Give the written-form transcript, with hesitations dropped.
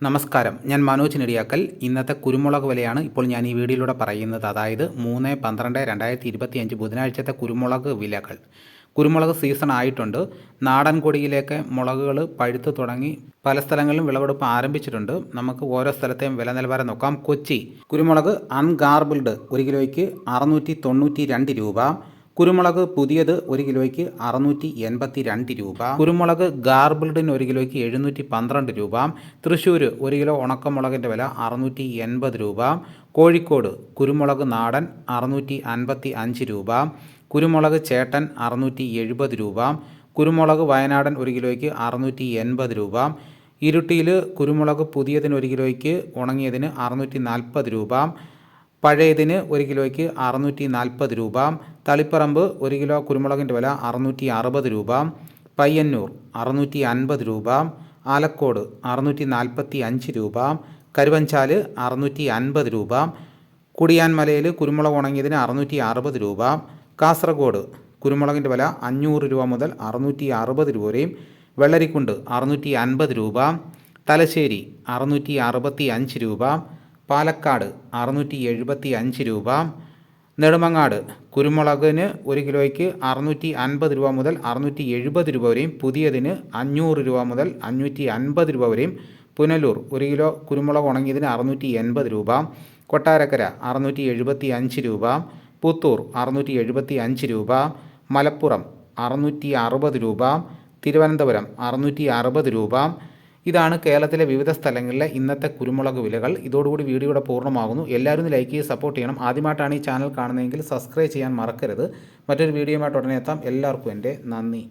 നമസ്കാരം, ഞാൻ മനോജ് നെടിയാക്കൽ. ഇന്നത്തെ കുരുമുളക് വിലയാണ് ഇപ്പോൾ ഞാൻ ഈ വീഡിയോയിലൂടെ പറയുന്നത്. അതായത് 3/12/2025 ബുധനാഴ്ചത്തെ കുരുമുളക് വിലകൾ. കുരുമുളക് സീസൺ ആയിട്ടുണ്ട്. നാടൻ കൊടിയിലേക്ക് മുളകുകൾ പഴുത്ത് തുടങ്ങി. പല സ്ഥലങ്ങളിലും വിളവെടുപ്പ് ആരംഭിച്ചിട്ടുണ്ട്. നമുക്ക് ഓരോ സ്ഥലത്തെയും വില നിലവാരം നോക്കാം. കൊച്ചി കുരുമുളക് അൺഗാർബിൾഡ് 1 കിലോയ്ക്ക് 692 രൂപ. കുരുമുളക് പുതിയത് 1 കിലോയ്ക്ക് 682 രൂപ. കുരുമുളക് ഗാർബിൾഡിന് 1 കിലോയ്ക്ക് 712 രൂപ. തൃശ്ശൂർ 1 കിലോ ഉണക്കമുളകിൻ്റെ വില 680 രൂപ. കോഴിക്കോട് കുരുമുളക് നാടൻ 655 രൂപ. കുരുമുളക് ചേട്ടൻ 670 രൂപ. കുരുമുളക് വയനാടൻ 1 കിലോയ്ക്ക് 680 രൂപ. ഇരുട്ടിയിൽ കുരുമുളക് പുതിയതിന് 1 കിലോയ്ക്ക് ഉണങ്ങിയതിന് 640 രൂപ. പഴയതിന് 1 കിലോയ്ക്ക് 640 രൂപ. തളിപ്പറമ്പ് 1 കിലോ കുരുമുളകിൻ്റെ വില 660 രൂപ. പയ്യന്നൂർ 650 രൂപ. ആലക്കോട് 645 രൂപ. കരുവഞ്ചാൽ 650 രൂപ. കുടിയാൻമലയിൽ കുരുമുളക് ഉണങ്ങിയതിന് 660 രൂപ. കാസർഗോഡ് കുരുമുളകിൻ്റെ വില 500 രൂപ മുതൽ 660 രൂപ വരെയും. വെള്ളരിക്കുണ്ട് 650 രൂപ. തലശ്ശേരി 665 രൂപ. പാലക്കാട് 675 രൂപ. നെടുമങ്ങാട് കുരുമുളകിന് 1 കിലോയ്ക്ക് 650 രൂപ മുതൽ 670 രൂപ വരെയും. പുതിയതിന് 500 രൂപ മുതൽ 550 രൂപ വരെയും. പുനലൂർ 1 കിലോ കുരുമുളക് ഉണങ്ങിയതിന് 680 രൂപ. കൊട്ടാരക്കര 675 രൂപ. പുത്തൂർ 675 രൂപ. മലപ്പുറം 660 രൂപ. തിരുവനന്തപുരം 660 രൂപ. ഇതാണ് കേരളത്തിലെ വിവിധ സ്ഥലങ്ങളിലെ ഇന്നത്തെ കുരുമുളക് വിലകൾ. ഇതോടുകൂടി വീഡിയോയുടെ പൂർണ്ണമാകുന്നു. എല്ലാവരും ലൈക്ക് ചെയ്ത് സപ്പോർട്ട് ചെയ്യണം. ആദ്യമായിട്ടാണ് ഈ ചാനൽ കാണുന്നതെങ്കിൽ സബ്സ്ക്രൈബ് ചെയ്യാൻ മറക്കരുത്. മറ്റൊരു വീഡിയോയുമായിട്ട് ഉടനെ എത്താം. എല്ലാവർക്കും എൻ്റെ നന്ദി.